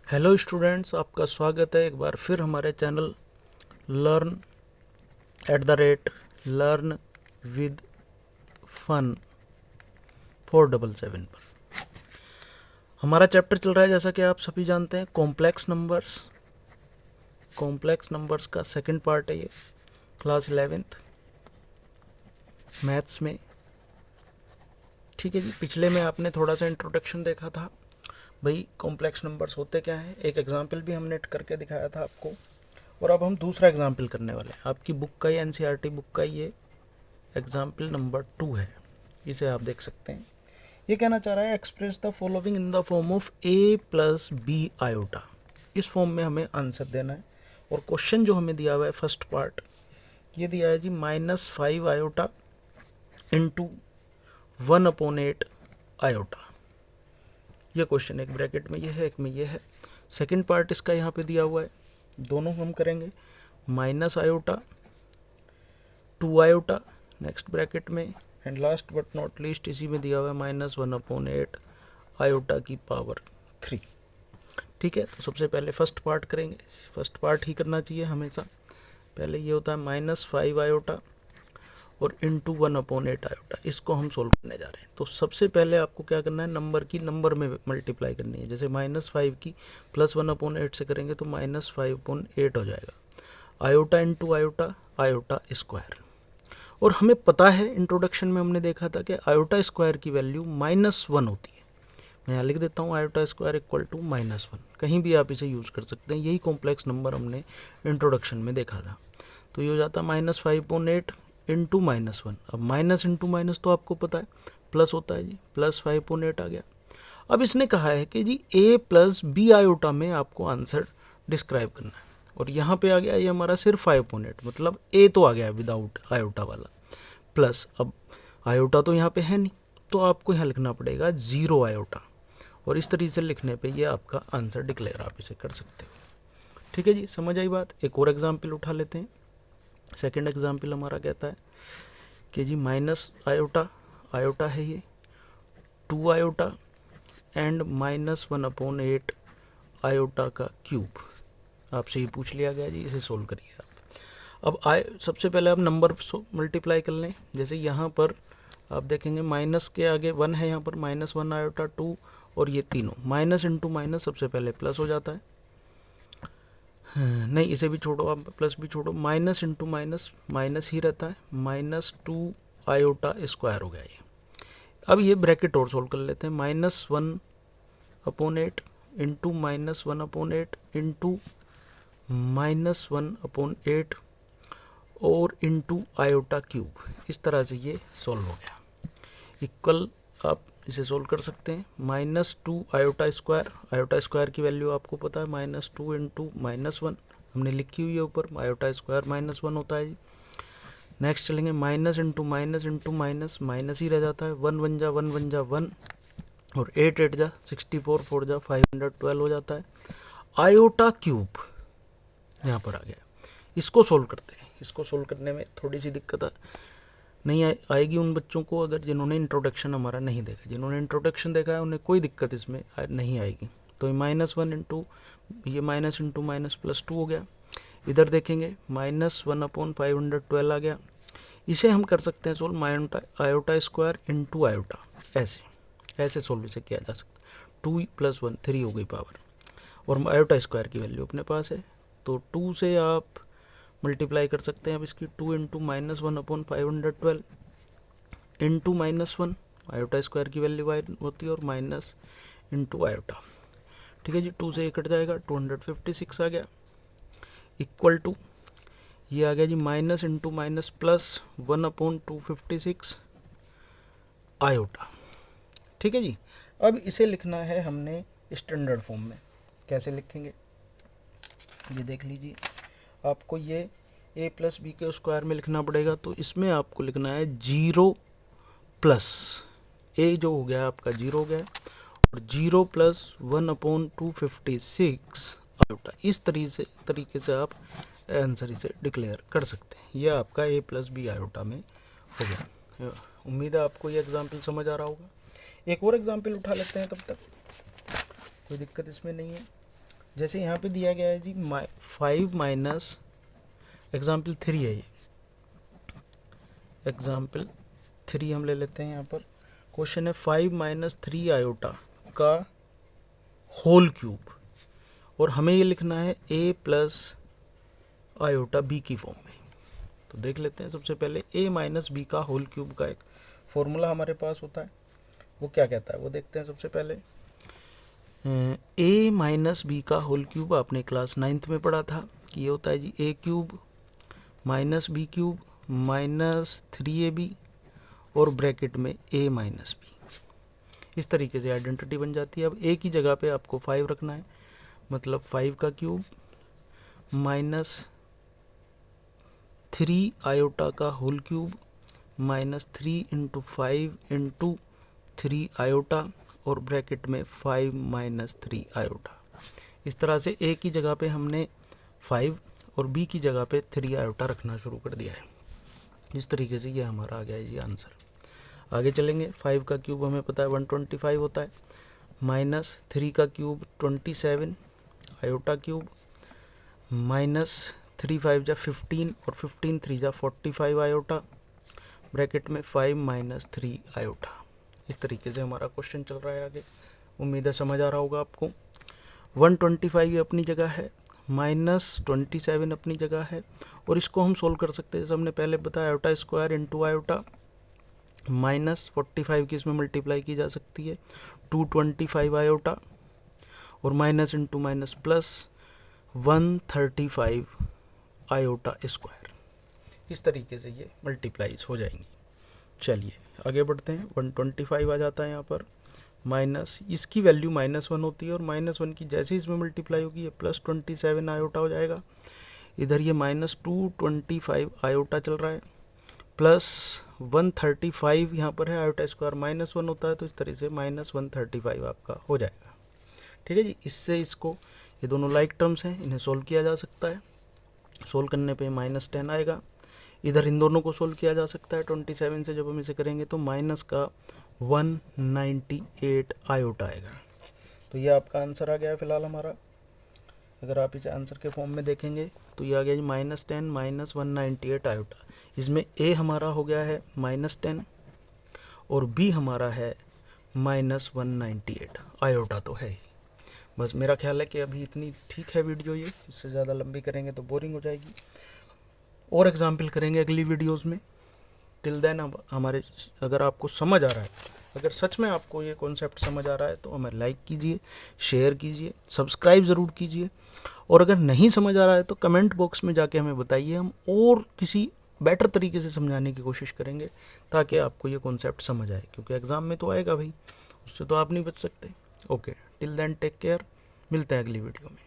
Hello students, आपका स्वागत है एक बार फिर हमारे चैनल लर्न विद फन 477 पर। हमारा चैप्टर चल रहा है, जैसा कि आप सभी जानते हैं, कॉम्प्लेक्स नंबर्स का सेकंड पार्ट है ये, क्लास 11th मैथ्स में। ठीक है जी, पिछले में आपने थोड़ा सा इंट्रोडक्शन देखा था भाई, कॉम्प्लेक्स नंबर्स होते क्या हैं। एक एग्जाम्पल भी हमने करके दिखाया था आपको, और अब हम दूसरा एग्जाम्पल करने वाले हैं। आपकी बुक का ही, एनसीईआरटी बुक का ये एग्जाम्पल नंबर 2 है, इसे आप देख सकते हैं। ये कहना चाह रहा है, express the following in the form of a plus b iota. इस फॉर्म में हमें आंसर देना है, और क्वेश्चन जो हमें दिया हुआ है फर्स्ट पार्ट, ये दिया है जी -5 आयोटा इंटू 1/8 आयोटा। ये क्वेश्चन एक ब्रैकेट में ये है, एक में ये है। सेकंड पार्ट इसका यहाँ पे दिया हुआ है, दोनों हम करेंगे। Minus iota 2 iota next bracket में, and last but not least इसी में दिया हुआ है -1/8 आयोटा की पावर 3। ठीक है, तो सबसे पहले फर्स्ट पार्ट करेंगे। फर्स्ट पार्ट ही करना चाहिए हमेशा। पहले ये होता है -5 आयोटा और इंटू 1/8 आयोटा, इसको हम सोल्व करने जा रहे हैं। तो सबसे पहले आपको क्या करना है, नंबर की नंबर में मल्टीप्लाई करनी है। जैसे -5 की +1/8 से करेंगे तो -5/8 हो जाएगा। Iota into iota, iota square. और हमें पता है, इंट्रोडक्शन में हमने देखा था कि आयोटा स्क्वायर की वैल्यू -1 होती है। मैं यहाँ लिख देता हूँ, आयोटा स्क्वायर इक्वल टू -1। कहीं भी आप इसे यूज़ कर सकते हैं, यही कॉम्प्लेक्स नंबर हमने इंट्रोडक्शन में देखा था। तो ये हो जाता है -5/8 इंटू -1। अब माइनस इंटू माइनस तो आपको पता है प्लस होता है जी, +5/8 आ गया। अब इसने कहा है कि जी a प्लस बी आयोटा में आपको आंसर डिस्क्राइब करना है, और यहाँ पे आ गया ये हमारा सिर्फ 5/8, मतलब a तो आ गया विदाउट आयोटा वाला, प्लस अब आयोटा तो यहाँ पे है नहीं, तो आपको यहाँ लिखना पड़ेगा 0 आयोटा, और इस तरीके से लिखने पे ये आपका आंसर डिक्लेयर आप इसे कर सकते हो। ठीक है जी, समझ आई बात। एक और एग्जाम्पल उठा लेते हैं। सेकेंड एग्जाम्पल हमारा कहता है कि जी माइनस आयोटा, आयोटा है ये 2 आयोटा एंड -1/8 आयोटा का क्यूब। आपसे ये पूछ लिया गया जी, इसे सोल्व करिए आप। अब सबसे पहले आप नंबर मल्टीप्लाई कर लें। जैसे यहाँ पर आप देखेंगे माइनस के आगे 1 है, यहाँ पर -1 आयोटा 2, और ये तीनों माइनस इंटू माइनस सबसे पहले प्लस हो जाता है। नहीं, इसे भी छोड़ो, आप प्लस भी छोड़ो, माइनस इंटू माइनस माइनस ही रहता है, -2 आयोटा स्क्वायर हो गया ये। अब ये ब्रैकेट और सोल्व कर लेते हैं, -1/8 इंटू -1/8 इंटू -1/8 और इंटू आयोटा क्यूब। इस तरह से ये सोल्व हो गया। इक्वल आप इसे सोल्व कर सकते हैं। -2 आयोटा स्क्वायर की वैल्यू आपको पता है, -2 इंटू -1 हमने लिखी हुई है ऊपर, आयोटा स्क्वायर -1 होता है जी। नेक्स्ट चलेंगे, माइनस इंटू माइनस, माइनस ही रह जाता है, 1 1 जा 1, और 8 8 जा 64, 4 जा 512 हो जाता है। आयोटा क्यूब यहाँ पर आ गया। इसको सोल्व करते हैं। इसको सोल्व करने में थोड़ी सी दिक्कत नहीं आएगी उन बच्चों को अगर जिन्होंने इंट्रोडक्शन हमारा नहीं देखा। जिन्होंने इंट्रोडक्शन देखा है उन्हें कोई दिक्कत इसमें नहीं आएगी। तो ये -1 इंटू ये माइनस इंटू माइनस +2 हो गया। इधर देखेंगे -1/512 आ गया। इसे हम कर सकते हैं solve, iota square into iota, ऐसे सोल्व इसे किया जा सकता है। 2 + 1 3 हो गई पावर, और आयोटा स्क्वायर की वैल्यू अपने पास है, तो 2 से आप मल्टीप्लाई कर सकते हैं। अब इसकी 2 इंटू -1/512 इंटू -1, आयोटा स्क्वायर की वैल्यू होती है, और माइनस इंटू आयोटा। ठीक है जी, 2 से 1 कट जाएगा, 256 आ गया। इक्वल टू ये आ गया जी minus into minus plus 1/256 iota. ठीक है जी, अब इसे लिखना है हमने स्टैंडर्ड फॉर्म में। कैसे लिखेंगे ये देख लीजिए। आपको ये a प्लस बी के स्क्वायर में लिखना पड़ेगा, तो इसमें आपको लिखना है 0 प्लस a जो हो गया आपका 0 हो गया, और 0 + 1/256 आयोटा। इस तरीके से आप आंसर इसे डिक्लेयर कर सकते हैं। यह आपका a प्लस बी आयोटा में हो गया। उम्मीद है आपको ये एग्जाम्पल समझ आ रहा होगा। एक और एग्जाम्पल उठा लेते हैं, तब तक कोई दिक्कत इसमें नहीं है। जैसे यहाँ पे दिया गया है जी 5 माइनस एग्जाम्पल 3 है, ये एग्जाम्पल 3 हम ले लेते हैं। यहाँ पर क्वेश्चन है 5 माइनस 3 आयोटा का होल क्यूब, और हमें ये लिखना है a प्लस आयोटा b की फॉर्म में। तो देख लेते हैं सबसे पहले a माइनस बी का होल क्यूब का एक फॉर्मूला हमारे पास होता है, वो क्या कहता है वो देखते हैं। सबसे पहले a माइनस बी का होल क्यूब आपने क्लास 9th में पढ़ा था कि ये होता है जी a cube minus b cube minus 3ab और ब्रैकेट में a माइनस बी। इस तरीके से आइडेंटिटी बन जाती है। अब a की जगह पे आपको 5 रखना है, मतलब 5 का क्यूब माइनस 3 आयोटा का whole cube minus 3 into 5 into 3 iota और ब्रैकेट में 5 माइनस 3 आयोटा। इस तरह से a की जगह पे हमने 5 और b की जगह पे 3 आयोटा रखना शुरू कर दिया है। इस तरीके से ये हमारा आ गया है ये आंसर। आगे चलेंगे। 5 का क्यूब हमें पता है 125 होता है, माइनस 3 का क्यूब 27 आयोटा क्यूब माइनस 3 5 जा 15 और 15 3 जा 45 आयोटा ब्रैकेट में 5 माइनस 3 आयोटा। इस तरीके से हमारा क्वेश्चन चल रहा है आगे। उम्मीद है समझ आ रहा होगा आपको। 125 अपनी जगह है, माइनस 27 अपनी जगह है, और इसको हम सोल्व कर सकते हैं जैसे हमने पहले बताया iota square into iota. Minus 45 की इसमें मल्टीप्लाई की जा सकती है 225 आयोटा, और minus into minus plus 135 iota square. इस तरीके से ये मल्टीप्लाइज हो जाएंगी। चलिए आगे बढ़ते हैं। 125 आ जाता है यहाँ पर, माइनस इसकी वैल्यू -1 होती है, और -1 की जैसे इसमें मल्टीप्लाई होगी ये +27 आयोटा हो जाएगा। इधर ये -225 आयोटा चल रहा है, प्लस 135 यहाँ पर है, आयोटा स्क्वायर -1 होता है, तो इस तरह से -135 आपका हो जाएगा। ठीक है जी। इससे इसको, ये दोनों लाइक टर्म्स हैं, इन्हें सोल्व किया जा सकता है। सोल्व करने पे -10 आएगा। इधर इन दोनों को सोल्व किया जा सकता है 27 से, जब हम इसे करेंगे तो माइनस का 198 आयोटा आएगा। तो ये आपका आंसर आ गया है फिलहाल हमारा। अगर आप इसे आंसर के फॉर्म में देखेंगे तो ये आ गया जी -10 माइनस 198 आयोटा। इसमें a हमारा हो गया है -10 और b हमारा है -198 आयोटा तो है ही। बस मेरा ख्याल है कि अभी इतनी ठीक है वीडियो ये, इससे ज़्यादा लंबी करेंगे तो बोरिंग हो जाएगी। और एग्जाम्पल करेंगे अगली वीडियोस में। टिल देन हमारे, अगर आपको समझ आ रहा है, अगर सच में आपको ये कॉन्सेप्ट समझ आ रहा है तो हमें लाइक कीजिए, शेयर कीजिए, सब्सक्राइब ज़रूर कीजिए। और अगर नहीं समझ आ रहा है तो कमेंट बॉक्स में जाके हमें बताइए, हम और किसी बेटर तरीके से समझाने की कोशिश करेंगे ताकि आपको ये कॉन्सेप्ट समझ आए, क्योंकि एग्ज़ाम में तो आएगा भाई, उससे तो आप नहीं बच सकते। Okay, till then take care, मिलते हैं अगली वीडियो में।